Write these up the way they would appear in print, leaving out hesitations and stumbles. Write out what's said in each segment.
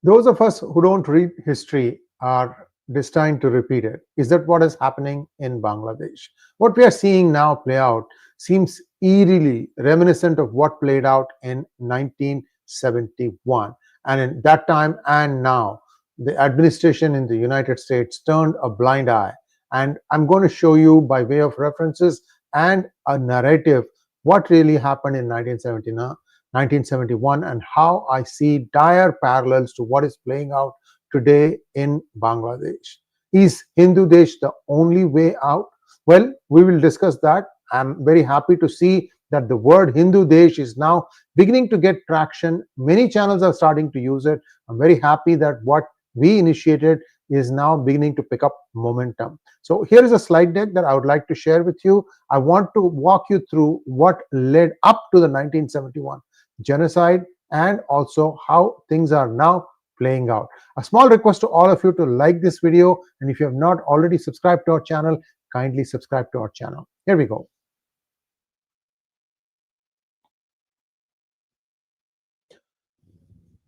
Those of us who don't read history are destined to repeat it. Is that what is happening in Bangladesh? What we are seeing now play out seems eerily reminiscent of what played out in 1971. And in that time and now, the administration in the United States turned a blind eye. And I'm going to show you by way of references and a narrative what really happened in 1971 and how I see dire parallels to what is playing out today in Bangladesh. Is HinduDesh the only way out? Well, we will discuss that. I'm very happy to see that the word HinduDesh is now beginning to get traction. Many channels are starting to use it. I'm very happy that what we initiated is now beginning to pick up momentum. So here is a slide deck that I would like to share with you. I want to walk you through what led up to the 1971 genocide and also how things are now playing out. A small request to all of you to like this video, and if you have not already subscribed to our channel, kindly subscribe to our channel. Here we go.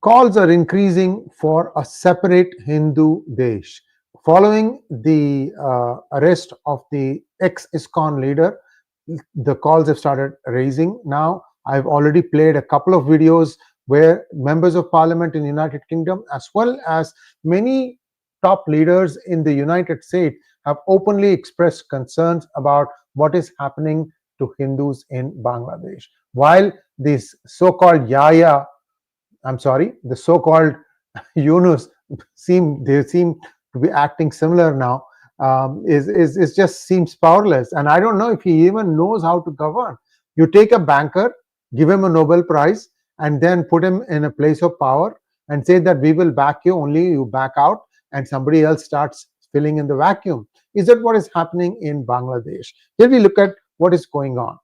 Calls are increasing for a separate Hindu Desh. Following the arrest of the ex-ISKCON leader, the calls have started raising now. I've already played a couple of videos where members of parliament in the United Kingdom, as well as many top leaders in the United States, have openly expressed concerns about what is happening to Hindus in Bangladesh. While this so-called the so-called Yunus seem to be acting similar now. Is just seems powerless, and I don't know if he even knows how to govern. You take a banker, give him a Nobel Prize, and then put him in a place of power and say that we will back you, only you back out, and somebody else starts filling in the vacuum. Is that what is happening in Bangladesh? Here we look at what is going on.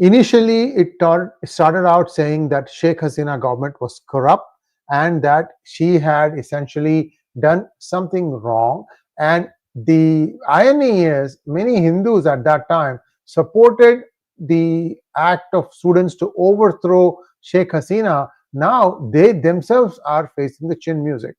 Initially, it started out saying that Sheikh Hasina government was corrupt and that she had essentially done something wrong. And the irony is, many Hindus at that time supported the act of students to overthrow Sheikh Hasina. Now they themselves are facing the chin music.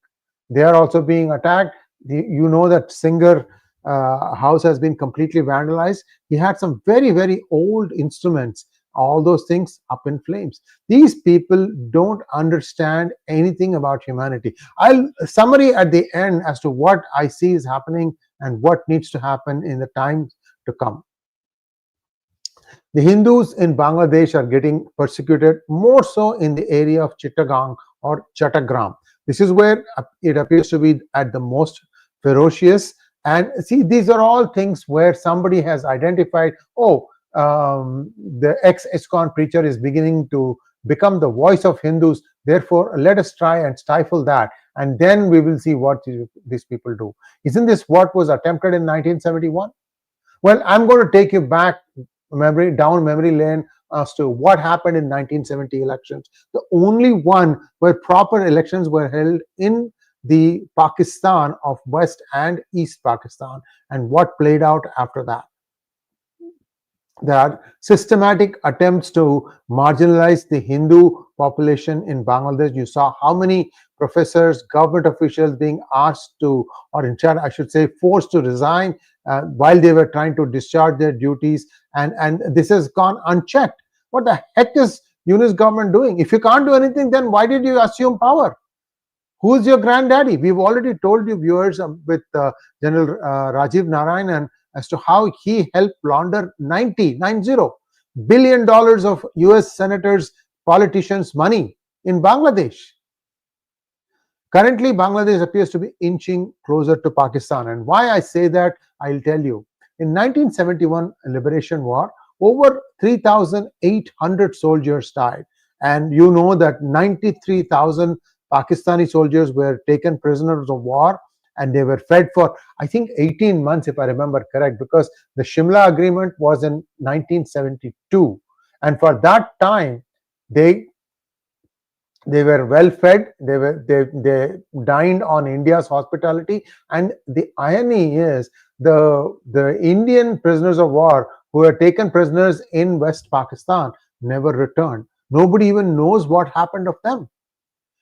They are also being attacked. You know that Singer house has been completely vandalized. He had some very, very old instruments, all those things up in flames. These people don't understand anything about humanity. I'll summary at the end as to what I see is happening and what needs to happen in the time to come. The Hindus in Bangladesh are getting persecuted more so in the area of Chittagong or Chattogram. This is where it appears to be at the most ferocious. And see, these are all things where somebody has identified, the ex-ISKCON preacher is beginning to become the voice of Hindus. Therefore, let us try and stifle that. And then we will see what these people do. Isn't this what was attempted in 1971? Well, I'm going to take you back down memory lane as to what happened in 1970 elections. The only one where proper elections were held in the Pakistan of West and East Pakistan, and what played out after that. There are systematic attempts to marginalize the Hindu population in Bangladesh. You saw how many professors, government officials being asked to, or in fact, I should say, forced to resign while they were trying to discharge their duties, and this has gone unchecked. What the heck is Yunus government doing? If you can't do anything, then why did you assume power? Who's your granddaddy? We've already told you, viewers, with General Rajiv Narayanan as to how he helped launder $90 billion of US senators, politicians' money in Bangladesh. Currently, Bangladesh appears to be inching closer to Pakistan. And why I say that, I'll tell you. In 1971 Liberation War, over 3,800 soldiers died. And you know that 93,000 Pakistani soldiers were taken prisoners of war, and they were fed for, I think, 18 months, if I remember correct, because the Shimla Agreement was in 1972. And for that time, they were well fed, they dined on India's hospitality. And the irony is, the Indian prisoners of war who were taken prisoners in West Pakistan never returned. Nobody even knows what happened of them.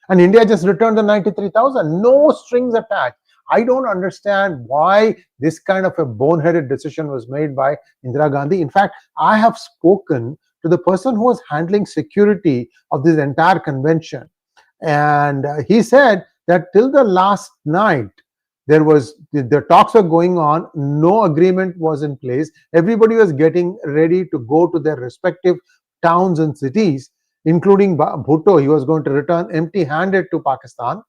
and India just returned the 93,000. No strings attached. I don't understand why this kind of a boneheaded decision was made by Indira Gandhi. In fact, I have spoken to the person who was handling security of this entire convention, and he said that till the last night, there was the talks were going on, no agreement was in place, everybody was getting ready to go to their respective towns and cities, including Bhutto. He was going to return empty handed to Pakistan,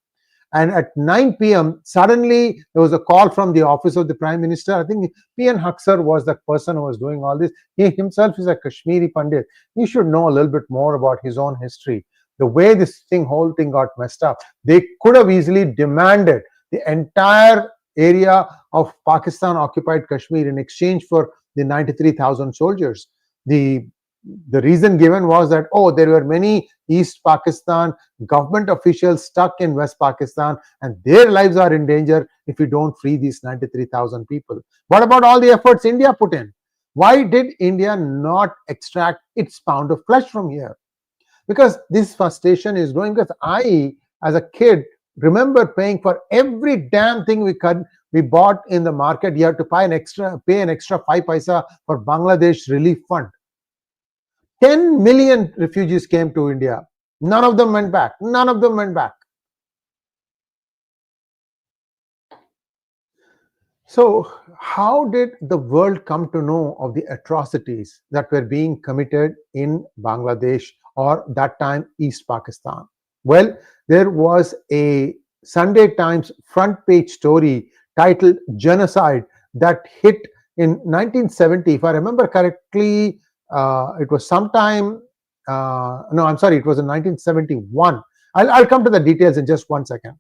and at 9 p.m. suddenly there was a call from the office of the Prime Minister. I think 𝗣𝗚𝘅 was the person who was doing all this. He himself is a Kashmiri Pandit. He should know a little bit more about his own history. The way this whole thing got messed up, they could have easily demanded the entire area of Pakistan occupied Kashmir in exchange for the 93,000 soldiers. The reason given was that, oh, there were many East Pakistan government officials stuck in West Pakistan and their lives are in danger if we don't free these 93,000 people. What about all the efforts India put in? Why did India not extract its pound of flesh from here? Because this frustration is growing. Because I, as a kid, remember paying for every damn thing we bought in the market. You have to pay an extra 5 paisa for Bangladesh relief fund. 10 million refugees came to India. None of them went back. None of them went back. So how did the world come to know of the atrocities that were being committed in Bangladesh, or that time East Pakistan? Well, there was a Sunday Times front page story titled Genocide that hit in 1970. If I remember correctly, it was sometime, no, I'm sorry, it was in 1971. I'll come to the details in just 1 second.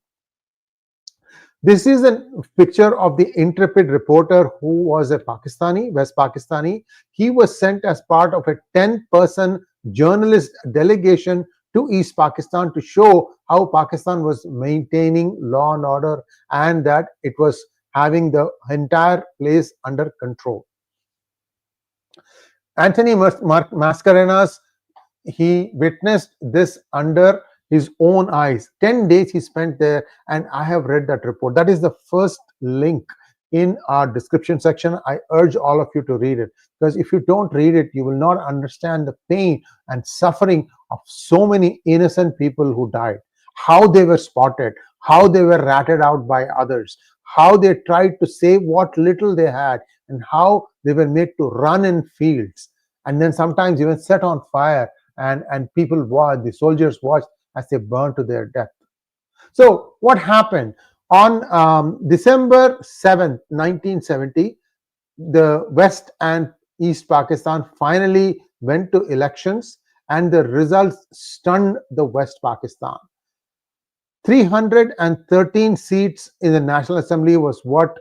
This is a picture of the intrepid reporter who was a Pakistani, West Pakistani. He was sent as part of a 10-person journalist delegation to East Pakistan to show how Pakistan was maintaining law and order and that it was having the entire place under control. Anthony Mascarenhas, he witnessed this under his own eyes. 10 days he spent there, and I have read that report. That is the first link in our description section. I urge all of you to read it, because if you don't read it, you will not understand the pain and suffering of so many innocent people who died, how they were spotted, how they were ratted out by others, how they tried to save what little they had, and how they were made to run in fields, and then sometimes even set on fire, and people watched, the soldiers watched as they burned to their death. So what happened? On December 7th, 1970, the West and East Pakistan finally went to elections, and the results stunned the West Pakistan. 313 seats in the National Assembly was what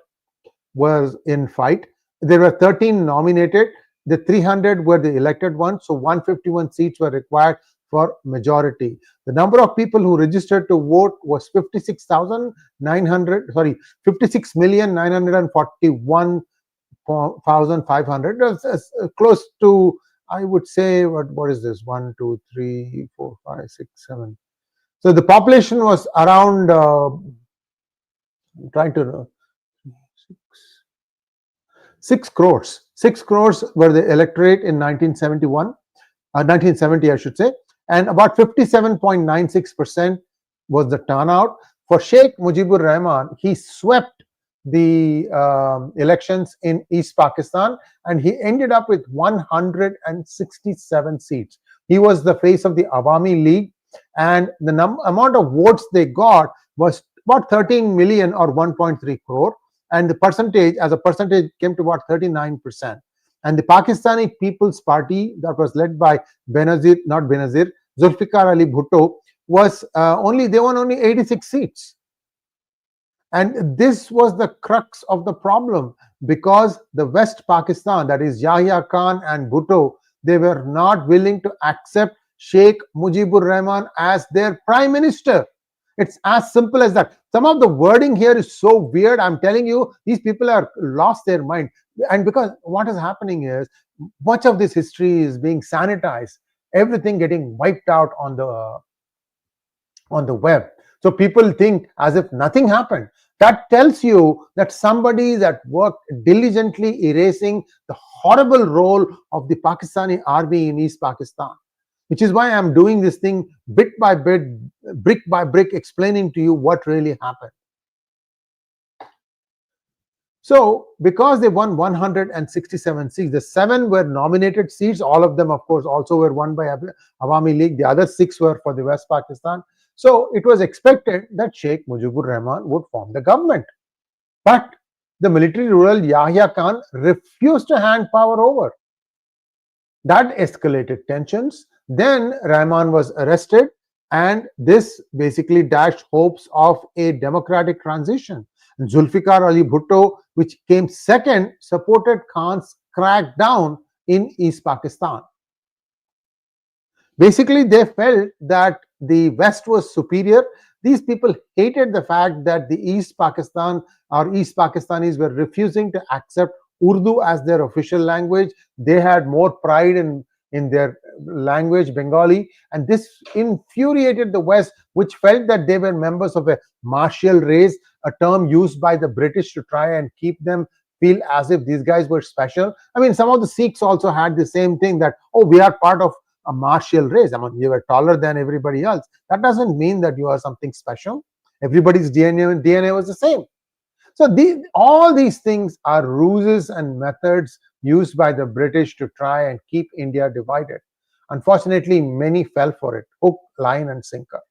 was in fight. There were 13 nominated. The 300 were the elected ones, so 151 seats were required for majority. The number of people who registered to vote was 56,941,500. That's close to, I would say, what is this? 1, 2, 3, 4, 5, 6, 7. So the population was around, trying to 6 crores. 6 crores were the electorate in 1970, I should say, and about 57.96% was the turnout. For Sheikh Mujibur Rahman, he swept the elections in East Pakistan, and he ended up with 167 seats. He was the face of the Awami League, and the amount of votes they got was about 13 million or 1.3 crore, and the percentage, as a percentage, came to about 39%. And the Pakistani People's Party, that was led by Zulfikar Ali Bhutto, was they won only 86 seats. And this was the crux of the problem, because the West Pakistan, that is Yahya Khan and Bhutto, they were not willing to accept Sheikh Mujibur Rahman as their prime minister. It's as simple as that. Some of the wording here is so weird. I'm telling you, these people are lost their mind. And because what is happening is, much of this history is being sanitized, everything getting wiped out on on the web. So people think as if nothing happened. That tells you that somebody that worked diligently erasing the horrible role of the Pakistani army in East Pakistan, which is why I'm doing this thing bit by bit, brick by brick, explaining to you what really happened. So because they won 167 seats, the 7 were nominated seats. All of them, of course, also were won by Awami League. The other 6 were for the West Pakistan. So it was expected that Sheikh Mujibur Rahman would form the government. But the military ruler Yahya Khan refused to hand power over. That escalated tensions. Then Rahman was arrested, and this basically dashed hopes of a democratic transition. Zulfikar Ali Bhutto, which came second, supported Khan's crackdown in East Pakistan. Basically, they felt that the West was superior. These people hated the fact that the East Pakistan or East Pakistanis were refusing to accept Urdu as their official language. They had more pride in their language, Bengali, and this infuriated the West, which felt that they were members of a martial race, a term used by the British to try and keep them feel as if these guys were special. I mean, some of the Sikhs also had the same thing, that, oh, we are part of a martial race. I mean, you were taller than everybody else. That doesn't mean that you are something special. Everybody's DNA was the same. So all these things are ruses and methods used by the British to try and keep India divided. Unfortunately, many fell for it, hook, line, and sinker.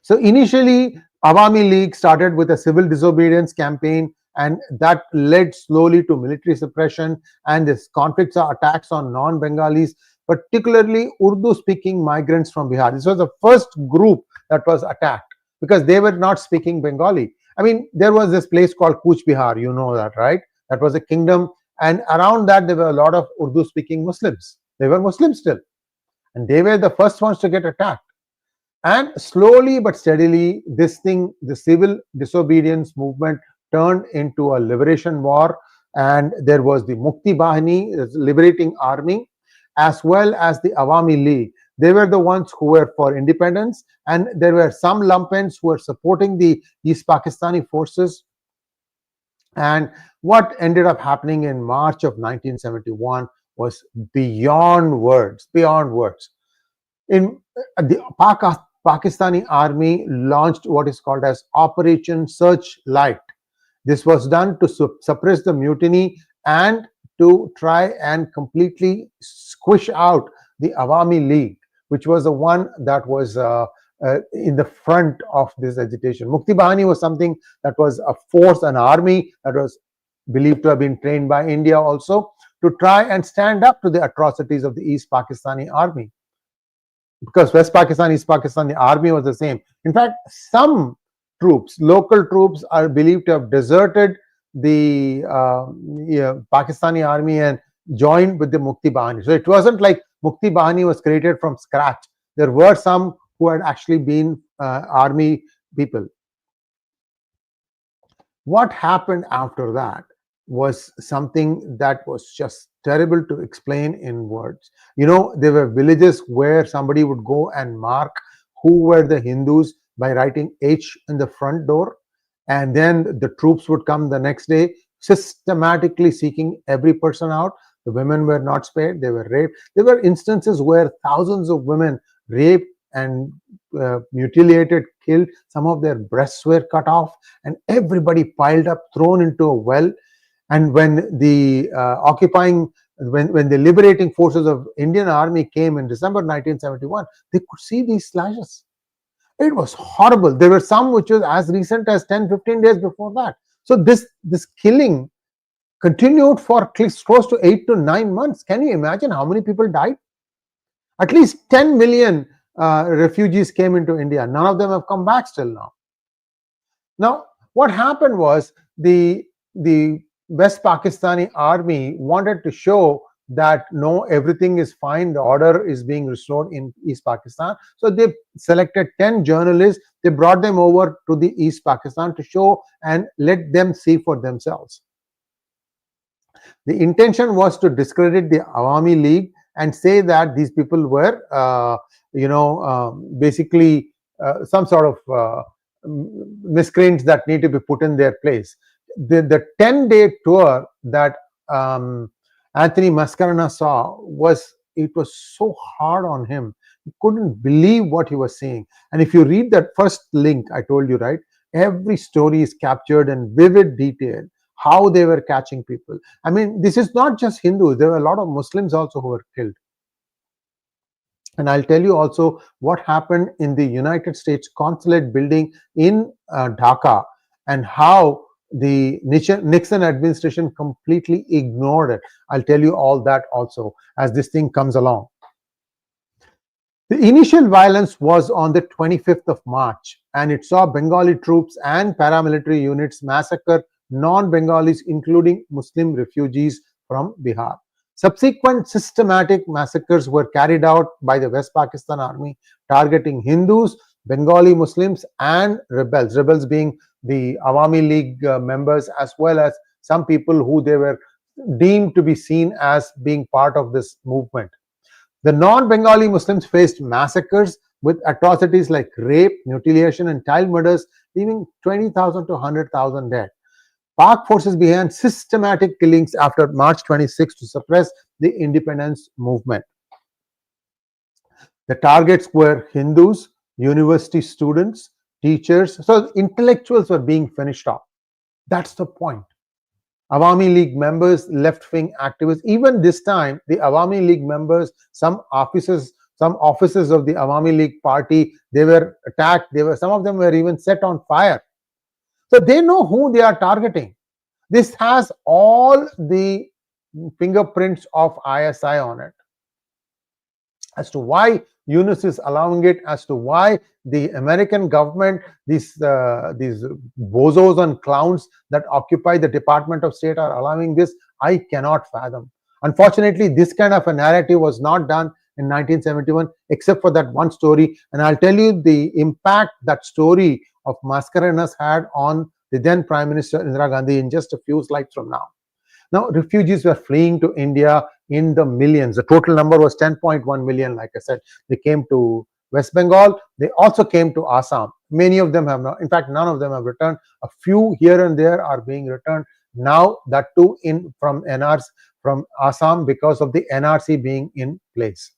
So initially, Awami League started with a civil disobedience campaign, and that led slowly to military suppression and this conflicts or attacks on non-Bengalis, particularly Urdu-speaking migrants from Bihar. This was the first group that was attacked because they were not speaking Bengali. I mean, there was this place called 𝗏𝗏 Bihar, you know that, right? That was a kingdom, and around that there were a lot of Urdu-speaking Muslims. They were Muslims still, and they were the first ones to get attacked. And slowly but steadily, this thing, the civil disobedience movement, turned into a liberation war, and there was the Mukti Bahini, the liberating army, as well as the Awami League. They were the ones who were for independence, and there were some lumpens who were supporting the East Pakistani forces. And what ended up happening in March of 1971 was beyond words, beyond words. In the Pakistani army launched what is called as Operation Searchlight. This was done to suppress the mutiny and to try and completely squish out the Awami League, which was the one that was in the front of this agitation. Mukti Bahini was something that was a force, an army that was believed to have been trained by India also to try and stand up to the atrocities of the East Pakistani army. Because West Pakistan, East Pakistan, the army was the same. In fact, some troops, local troops, are believed to have deserted the Pakistani army and joined with the Mukti Bahini. So it wasn't like Mukti Bahini was created from scratch. There were some who had actually been army people. What happened after that was something that was just terrible to explain in words. You know, there were villages where somebody would go and mark who were the Hindus by writing H in the front door, and then the troops would come the next day systematically seeking every person out. The women were not spared, they were raped. There were instances where thousands of women raped and mutilated, killed. Some of their breasts were cut off, and everybody piled up, thrown into a well. And when the when the liberating forces of Indian Army came in December 1971, they could see these slashes. It was horrible. There were some which was as recent as 10-15 days before that. So this killing continued for close to 8 to 9 months. Can you imagine how many people died? At least 10 million refugees came into India. None of them have come back still now. Now, what happened was the West Pakistani army wanted to show that no, everything is fine, the order is being restored in East Pakistan. So they selected 10 journalists, they brought them over to the East Pakistan to show and let them see for themselves. The intention was to discredit the Awami League and say that these people were, basically some sort of miscreants that need to be put in their place. The 10-day tour that Anthony Mascarenhas saw was so hard on him. He couldn't believe what he was seeing. And if you read that first link I told you, right, every story is captured in vivid detail, how they were catching people. I mean, this is not just Hindus. There were a lot of Muslims also who were killed. And I'll tell you also what happened in the United States Consulate building in Dhaka, and how the Nixon administration completely ignored it. I'll tell you all that also as this thing comes along. The initial violence was on the 25th of March, and it saw Bengali troops and paramilitary units massacre non-Bengalis, including Muslim refugees from Bihar. Subsequent systematic massacres were carried out by the West Pakistan Army, targeting Hindus, Bengali Muslims, and rebels. Rebels being the Awami League members, as well as some people who they were deemed to be seen as being part of this movement. The non-Bengali Muslims faced massacres with atrocities like rape, mutilation, and child murders, leaving 20,000 to 100,000 dead. Pak forces began systematic killings after March 26 to suppress the independence movement. The targets were Hindus, university students, teachers. So intellectuals were being finished off. That's the point. Awami League members, left-wing activists. Even this time, the Awami League members, some offices of the Awami League party, they were attacked. Some of them were even set on fire. So they know who they are targeting. This has all the fingerprints of ISI on it. As to why Yunus is allowing it, as to why the American government, these bozos and clowns that occupy the Department of State are allowing this, I cannot fathom. Unfortunately, this kind of a narrative was not done in 1971, except for that one story. And I'll tell you the impact that story of Mascarenhas had on the then Prime Minister Indira Gandhi in just a few slides from now. Now, refugees were fleeing to India in the millions. The total number was 10.1 million. Like I said, they came to West Bengal. They also came to Assam. Many of them have not, in fact, none of them have returned. A few here and there are being returned now, that too from Assam, because of the NRC being in place.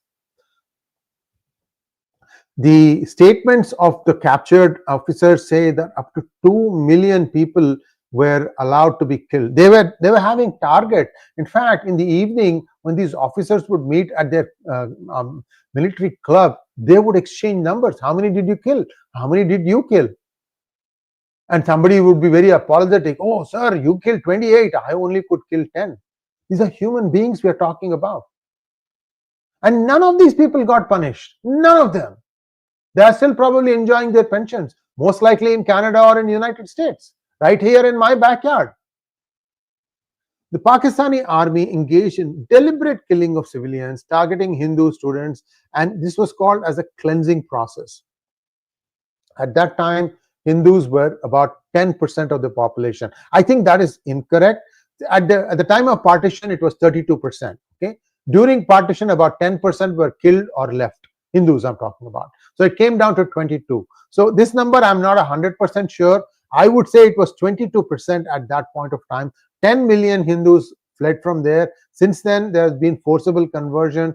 The statements of the captured officers say that up to 2 million people were allowed to be killed. They were having target. In fact, in the evening, when these officers would meet at their military club, they would exchange numbers. How many did you kill? How many did you kill? And somebody would be very apologetic. Oh, sir, you killed 28. I only could kill 10. These are human beings we are talking about. And none of these people got punished. None of them. They are still probably enjoying their pensions, most likely in Canada or in the United States, right here in my backyard. The Pakistani army engaged in deliberate killing of civilians, targeting Hindu students, and this was called as a cleansing process. At that time, Hindus were about 10% of the population. I think that is incorrect. At the time of partition, it was 32%. Okay, during partition, about 10% were killed or left. Hindus I'm talking about. So it came down to 22. So this number I'm not 100% sure. I would say it was 22% at that point of time. 10 million Hindus fled from there. Since then, there has been forcible conversion,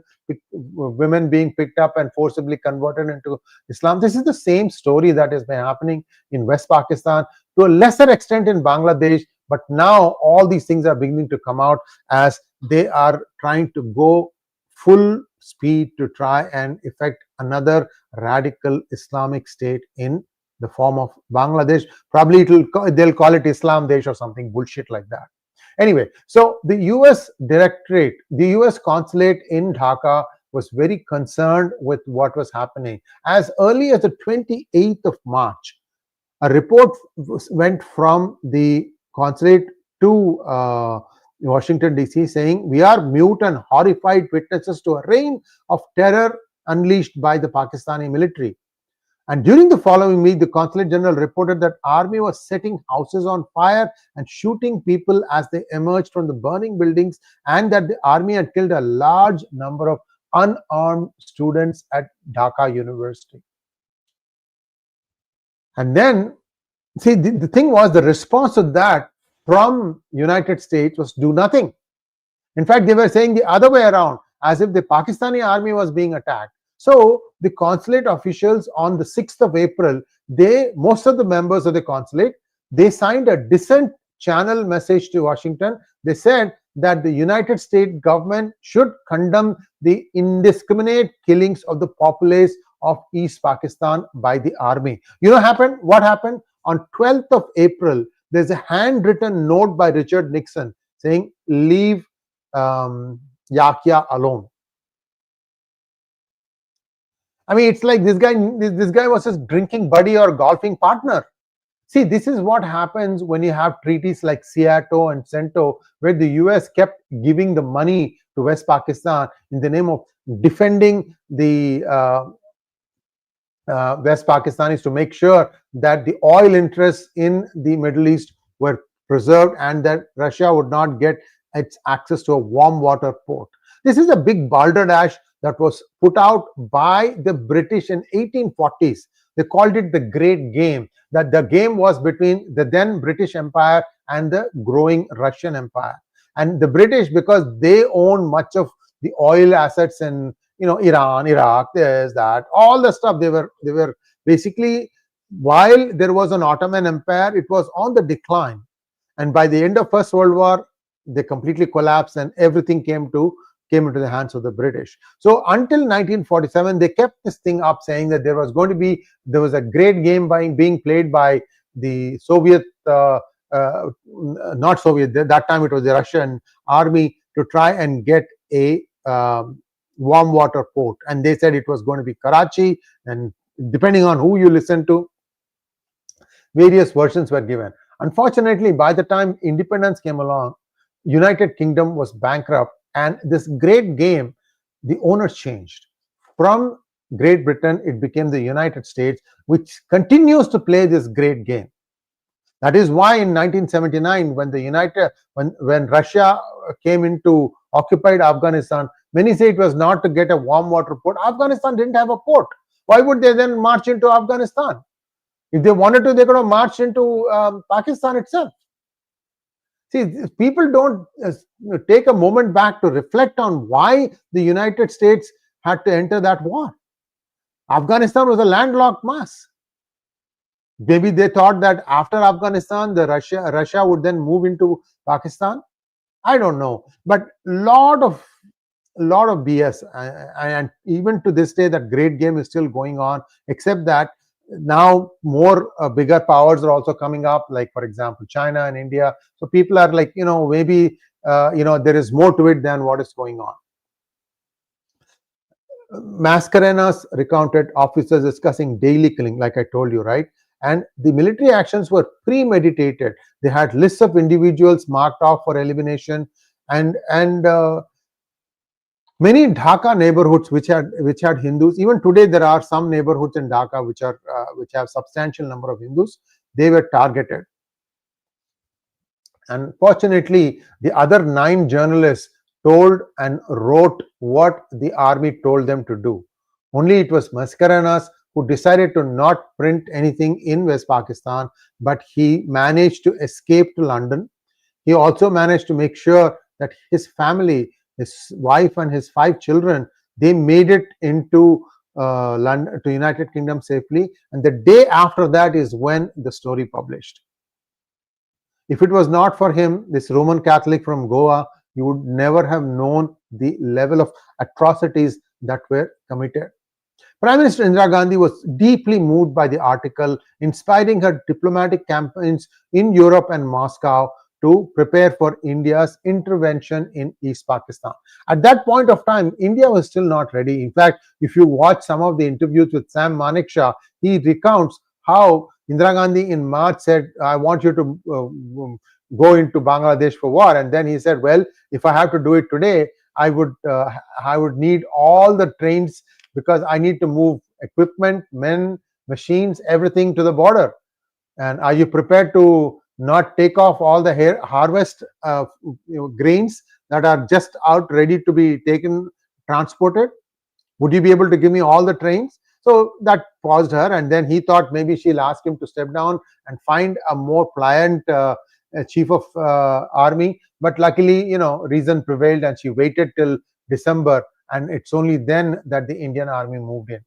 women being picked up and forcibly converted into Islam. This is the same story that has been happening in West Pakistan, to a lesser extent in Bangladesh. But now all these things are beginning to come out as they are trying to go full speed to try and effect another radical Islamic state in the form of Bangladesh. Probably they'll call it Islam Desh or something bullshit like that. Anyway, so the US directorate, the US consulate in Dhaka was very concerned with what was happening. As early as the 28th of March, a report went from the consulate to Washington, D.C., saying, "We are mute and horrified witnesses to a reign of terror unleashed by the Pakistani military." And during the following week, the Consulate General reported that army was setting houses on fire and shooting people as they emerged from the burning buildings, and that the army had killed a large number of unarmed students at Dhaka University. And then, see, the thing was, the response to that from United States was do nothing. In fact, they were saying the other way around, as if the Pakistani army was being attacked. So the consulate officials on the 6th of April, most of the members of the consulate, they signed a dissent channel message to Washington. They said that the United States government should condemn the indiscriminate killings of the populace of East Pakistan by the army. You know what happened? On 12th of April, there's a handwritten note by Richard Nixon saying, leave Yakia alone. I mean, it's like this guy was his drinking buddy or golfing partner. See, this is what happens when you have treaties like Seattle and CENTO, where the US kept giving the money to West Pakistan in the name of defending the West Pakistanis, to make sure that the oil interests in the Middle East were preserved and that Russia would not get its access to a warm water port. This is a big balderdash that was put out by the British in 1840s. They called it the Great Game, that the game was between the then British Empire and the growing Russian Empire. And the British, because they owned much of the oil assets in Iran, Iraq, this, that, all the stuff, they were basically, while there was an Ottoman Empire, it was on the decline. And by the end of First World War, they completely collapsed and everything came into the hands of the British. So until 1947, they kept this thing up, saying that there was a great game being played by the Soviet, not Soviet, that time it was the Russian army, to try and get a warm water port. And they said it was going to be Karachi, and depending on who you listen to, various versions were given. Unfortunately, by the time independence came along, United Kingdom was bankrupt, and this great game, the owners changed. From Great Britain, it became the United States, which continues to play this great game. That is why in 1979, when Russia came into occupied Afghanistan, many say it was not to get a warm water port. Afghanistan didn't have a port. Why would they then march into Afghanistan? If they wanted to, they could have marched into Pakistan itself. See, people don't take a moment back to reflect on why the United States had to enter that war. Afghanistan was a landlocked mass. Maybe they thought that after Afghanistan, Russia would then move into Pakistan. I don't know, but lot of BS, and even to this day, that great game is still going on. Except that now more bigger powers are also coming up, like for example China and India. So people are like, maybe there is more to it than what is going on. Mascarenas recounted officers discussing daily killing, like I told you, right? And the military actions were premeditated. They had lists of individuals marked off for elimination, and many Dhaka neighborhoods which had Hindus. Even today, there are some neighborhoods in Dhaka which have substantial number of Hindus. They were targeted. And fortunately, the other 9 journalists told and wrote what the army told them to do. Only it was Mascarenas who decided to not print anything in West Pakistan, but he managed to escape to London. He also managed to make sure that his family, his wife and his 5 children, they made it into London, to United Kingdom safely. And the day after that is when the story published. If it was not for him, this Roman Catholic from Goa, you would never have known the level of atrocities that were committed. Prime Minister Indira Gandhi was deeply moved by the article, inspiring her diplomatic campaigns in Europe and Moscow to prepare for India's intervention in East Pakistan. At that point of time, India was still not ready. In fact, if you watch some of the interviews with Sam Manekshaw, he recounts how Indira Gandhi in March said, I want you to go into Bangladesh for war. And then he said, well, if I have to do it today, I would need all the trains, because I need to move equipment, men, machines, everything to the border. And are you prepared to not take off all the harvest grains that are just out ready to be transported? Would you be able to give me all the trains? So that paused her, and then he thought maybe she'll ask him to step down and find a more pliant chief of army. But luckily, reason prevailed, and she waited till December, and it's only then that the Indian army moved in.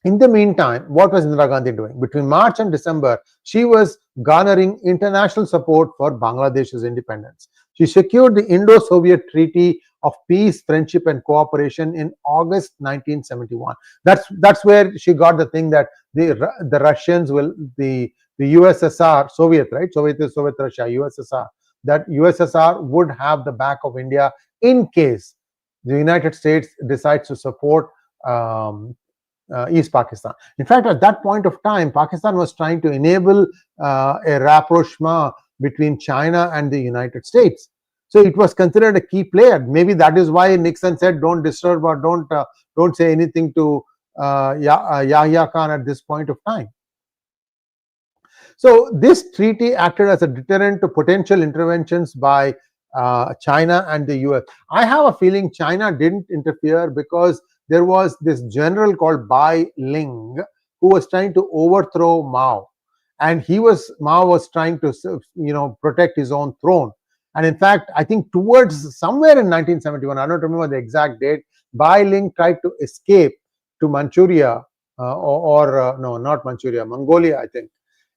In the meantime, what was Indira Gandhi doing? Between March and December, she was garnering international support for Bangladesh's independence. She secured the Indo-Soviet Treaty of Peace, Friendship and Cooperation in August 1971. That's where she got the thing that the Russians will, the USSR, Soviet, right? Soviet is Soviet Russia, USSR. That USSR would have the back of India in case the United States decides to support East Pakistan. In fact, at that point of time, Pakistan was trying to enable a rapprochement between China and the United States. So it was considered a key player. Maybe that is why Nixon said, "Don't disturb or don't say anything to Yahya Khan at this point of time." So this treaty acted as a deterrent to potential interventions by China and the US. I have a feeling China didn't interfere because there was this general called Bai Ling who was trying to overthrow Mao, and Mao was trying to protect his own throne. And in fact, I think towards somewhere in 1971, I don't remember the exact date, Bai Ling tried to escape to Manchuria no, not Manchuria, Mongolia, I think,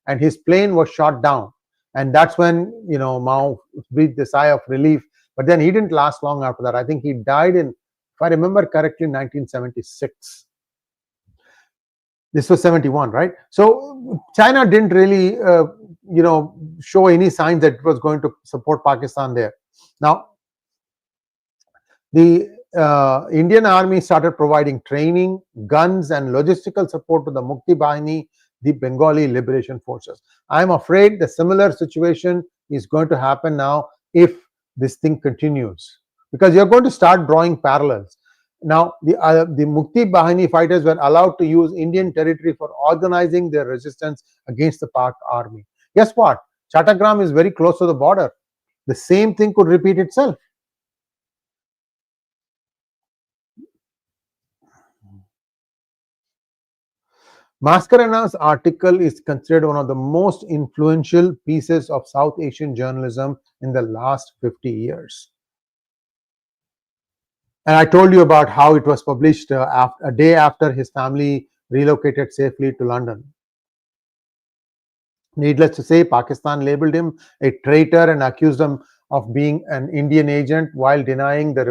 and his plane was shot down. And that's when Mao breathed a sigh of relief. But then he didn't last long after that. I think he died in, if I remember correctly, 1976. This was 71, right? So China didn't really, show any signs that it was going to support Pakistan there. Now, the Indian army started providing training, guns, and logistical support to the Mukti Bahini, the Bengali liberation forces. I'm afraid the similar situation is going to happen now if this thing continues, because you're going to start drawing parallels. Now, the Mukti Bahini fighters were allowed to use Indian territory for organizing their resistance against the Pak army. Guess what? Chattogram is very close to the border. The same thing could repeat itself. Mascarena's article is considered one of the most influential pieces of South Asian journalism in the last 50 years. And I told you about how it was published a day after his family relocated safely to London. Needless to say, Pakistan labeled him a traitor and accused him of being an Indian agent while denying the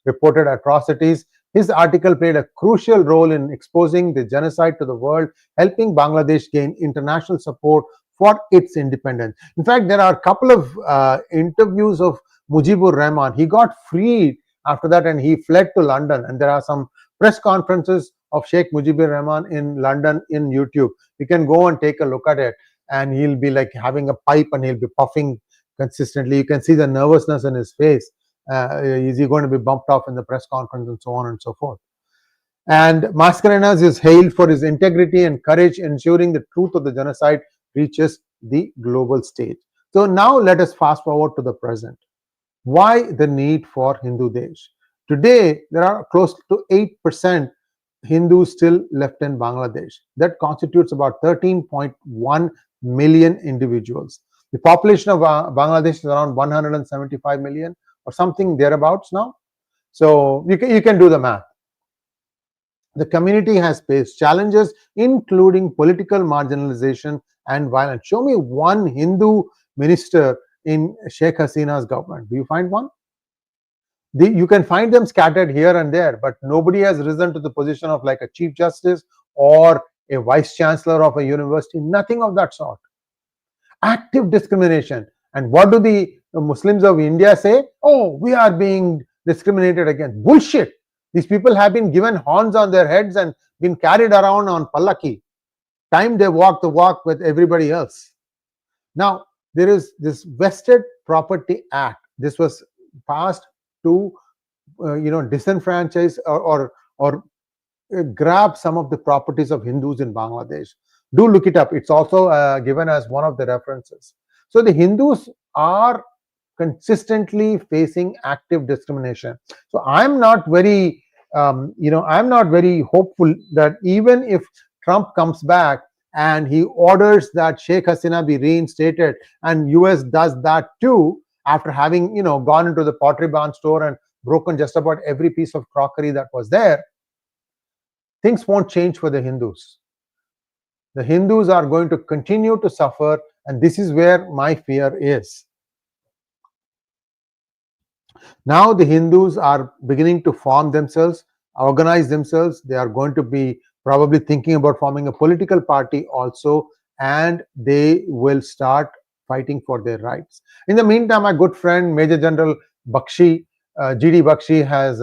reported atrocities. His article played a crucial role in exposing the genocide to the world, helping Bangladesh gain international support for its independence. In fact, there are a couple of interviews of Mujibur Rahman. He got freed after that and he fled to London. And there are some press conferences of Sheikh Mujibur Rahman in London in YouTube. You can go and take a look at it. And he'll be like having a pipe and he'll be puffing consistently. You can see the nervousness in his face. Is he going to be bumped off in the press conference and so on and so forth? And Mascarenas is hailed for his integrity and courage, ensuring the truth of the genocide reaches the global stage. So now let us fast forward to the present. Why the need for HinduDesh? Today, there are close to 8% Hindus still left in Bangladesh. That constitutes about 13.1 million individuals. The population of Bangladesh is around 175 million or something thereabouts now. So you can do the math. The community has faced challenges, including political marginalization and violence. Show me one Hindu minister in Sheikh Hasina's government. Do you find one? You can find them scattered here and there, but nobody has risen to the position of like a chief justice or a vice chancellor of a university. Nothing of that sort. Active discrimination. And what do the Muslims of India say? Oh, we are being discriminated against. Bullshit. These people have been given horns on their heads and been carried around on pallaki. Time they walk the walk with everybody else. Now, there is this Vested Property Act. This was passed to disenfranchise or grab some of the properties of Hindus in Bangladesh. Do look it up. It's also given as one of the references. So the Hindus are consistently facing active discrimination. So I'm not very I'm not very hopeful that even if Trump comes back and he orders that Sheikh Hasina be reinstated, and US does that too, after having gone into the Pottery Barn store and broken just about every piece of crockery that was there, things won't change for the Hindus. The Hindus are going to continue to suffer, and this is where my fear is. Now the Hindus are beginning to form themselves, organize themselves. They are going to be probably thinking about forming a political party also, and they will start fighting for their rights. In the meantime, my good friend Major General 𝗣𝗲𝗍, GD 𝗣𝗲𝗍, has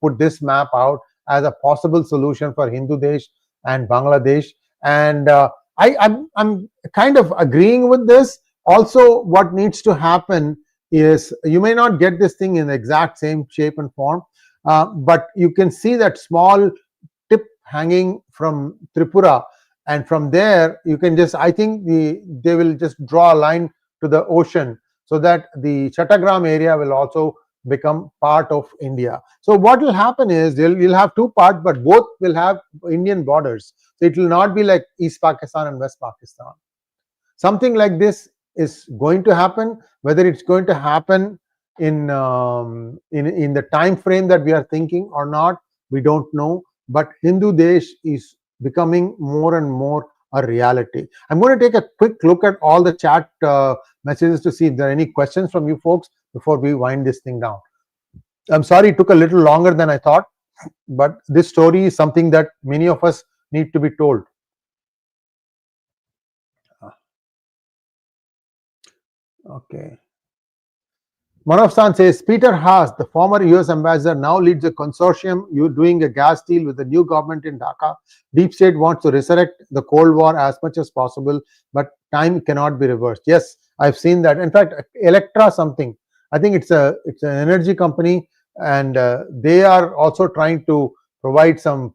put this map out as a possible solution for HinduDesh and Bangladesh, and I'm kind of agreeing with this. Also, what needs to happen is, you may not get this thing in the exact same shape and form, but you can see that small tip hanging from Tripura, and from there you can just, I think they will just draw a line to the ocean, so that the Chattogram area will also become part of India. So what will happen is, you'll have two parts, but both will have Indian borders. So it will not be like East Pakistan and West Pakistan. Something like this is going to happen. Whether it's going to happen in the time frame that we are thinking or not, we don't know. But HinduDesh is becoming more and more a reality. I'm going to take a quick look at all the chat messages to see if there are any questions from you folks before we wind this thing down. I'm sorry it took a little longer than I thought, but this story is something that many of us need to be told. Okay. Manavsan says, Peter Haas, the former US ambassador, now leads a consortium doing a gas deal with the new government in Dhaka. Deep State wants to resurrect the Cold War as much as possible, but time cannot be reversed. Yes, I've seen that. In fact, Electra something, I think it's an energy company, and they are also trying to provide some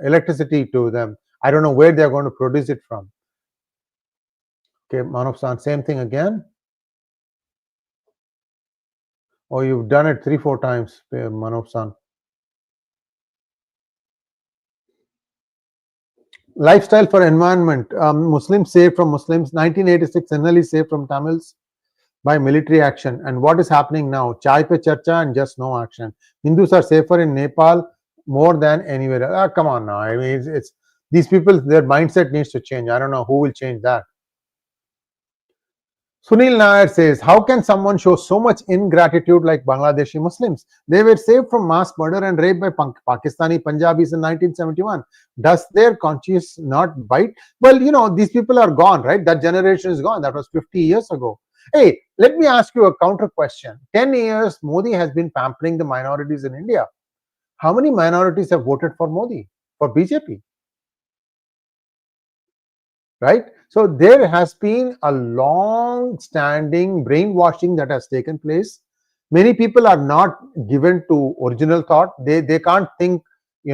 electricity to them. I don't know where they're going to produce it from. Okay, Manavsan, same thing again. Oh, you've done it 3-4 times, Manov-san. Lifestyle for environment. Muslims saved from Muslims. 1986, Sinhalese saved from Tamils by military action. And what is happening now? Chai pe charcha and just no action. Hindus are safer in Nepal more than anywhere else. Come on now. I mean, it's these people, their mindset needs to change. I don't know who will change that. Sunil Nair says, how can someone show so much ingratitude like Bangladeshi Muslims? They were saved from mass murder and rape by Pakistani Punjabis in 1971. Does their conscience not bite? Well, these people are gone, right? That generation is gone. That was 50 years ago. Hey, let me ask you a counter question. 10 years, Modi has been pampering the minorities in India. How many minorities have voted for Modi, for BJP? Right? So there has been a long-standing brainwashing that has taken place. Many people are not given to original thought. They can't think, they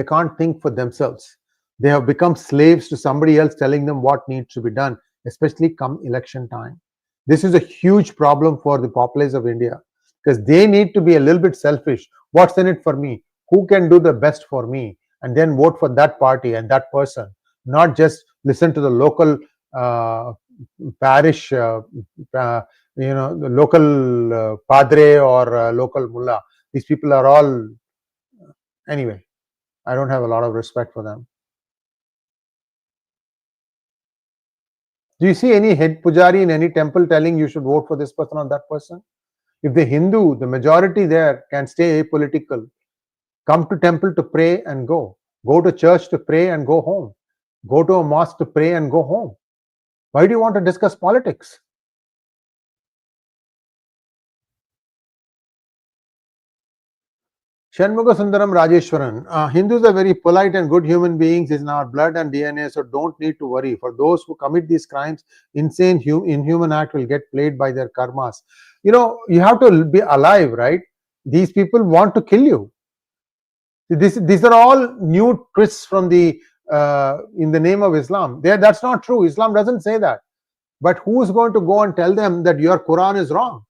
can't think for themselves. They have become slaves to somebody else telling them what needs to be done, especially come election time. This is a huge problem for the populace of India, because they need to be a little bit selfish. What's in it for me? Who can do the best for me? And then vote for that party and that person, not just listen to the local parish, the local padre or local mullah. These people are all, anyway, I don't have a lot of respect for them. Do you see any head pujari in any temple telling you should vote for this person or that person? If the Hindu, the majority there, can stay apolitical, come to temple to pray and go to church to pray and go home, go to a mosque to pray and go home. Why do you want to discuss politics? Shanmuga Sundaram Rajeshwaran, Hindus are very polite and good human beings. It's in our blood and DNA, so don't need to worry. For those who commit these crimes, insane, inhuman act will get played by their karmas. You have to be alive, right? These people want to kill you. These are all new twists from the in the name of Islam. That's not true. Islam doesn't say that. But who's going to go and tell them that your Quran is wrong?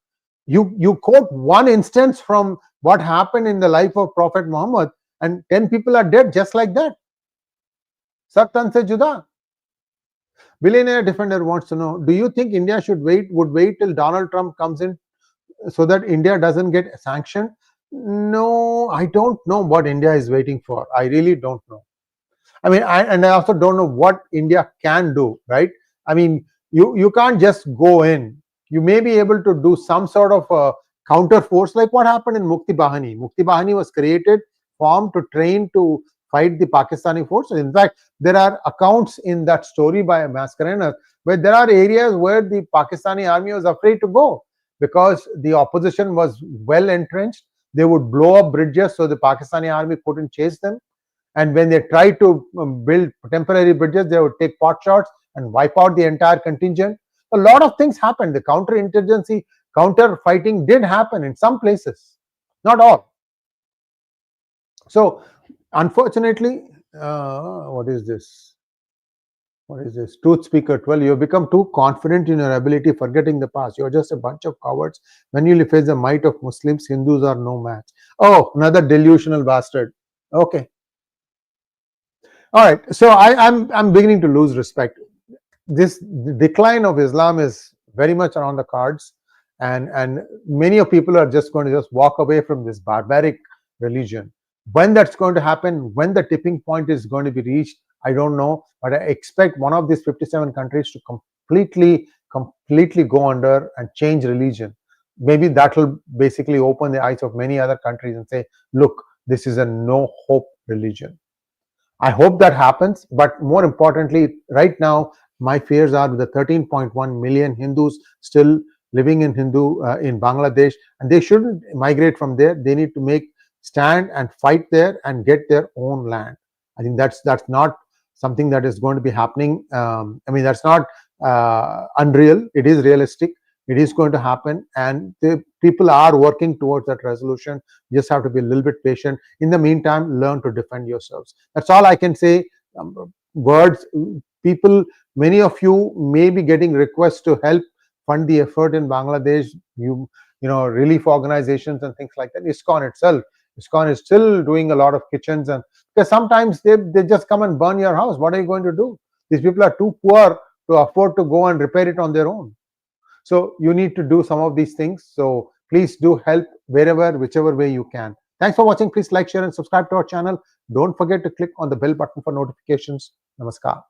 You quote one instance from what happened in the life of Prophet Muhammad, and 10 people are dead just like that. Sab tan se juda. Billionaire Defender wants to know, do you think India would wait till Donald Trump comes in so that India doesn't get sanctioned? No, I don't know what India is waiting for. I really don't know. I mean, I also don't know what India can do, right? I mean, you can't just go in. You may be able to do some sort of a counter force, like what happened in Mukti Bahani. Mukti Bahani was created, formed to train to fight the Pakistani forces. In fact, there are accounts in that story by Mascarenas where there are areas where the Pakistani army was afraid to go because the opposition was well entrenched. They would blow up bridges so the Pakistani army couldn't chase them. And when they tried to build temporary bridges, they would take pot shots and wipe out the entire contingent. A lot of things happened. The counterinsurgency, counter fighting did happen in some places, not all. So, unfortunately, what is this? What is this? Truth Speaker 12. You have become too confident in your ability, forgetting the past. You are just a bunch of cowards. When you face the might of Muslims, Hindus are no match. Oh, another delusional bastard. Okay. All right. So I'm beginning to lose respect. This decline of Islam is very much around the cards, and many of people are just going to just walk away from this barbaric religion. When that's going to happen, when the tipping point is going to be reached, I don't know, but I expect one of these 57 countries to completely go under and change religion. Maybe that will basically open the eyes of many other countries and say, look, this is a no hope religion. I hope that happens, but more importantly, right now, my fears are with the 13.1 million Hindus still living in Bangladesh, and they shouldn't migrate from there. They need to stand and fight there and get their own land. I think that's not something that is going to be happening. I mean, that's not unreal. It is realistic. It is going to happen, and the people are working towards that resolution. You just have to be a little bit patient. In the meantime, learn to defend yourselves. That's all I can say. Words, people, many of you may be getting requests to help fund the effort in Bangladesh. You know, relief organizations and things like that. ISKCON itself, ISKCON is still doing a lot of kitchens, and because sometimes they just come and burn your house. What are you going to do? These people are too poor to afford to go and repair it on their own. So you need to do some of these things. So please do help wherever, whichever way you can. Thanks for watching. Please like, share, and subscribe to our channel. Don't forget to click on the bell button for notifications. Namaskar.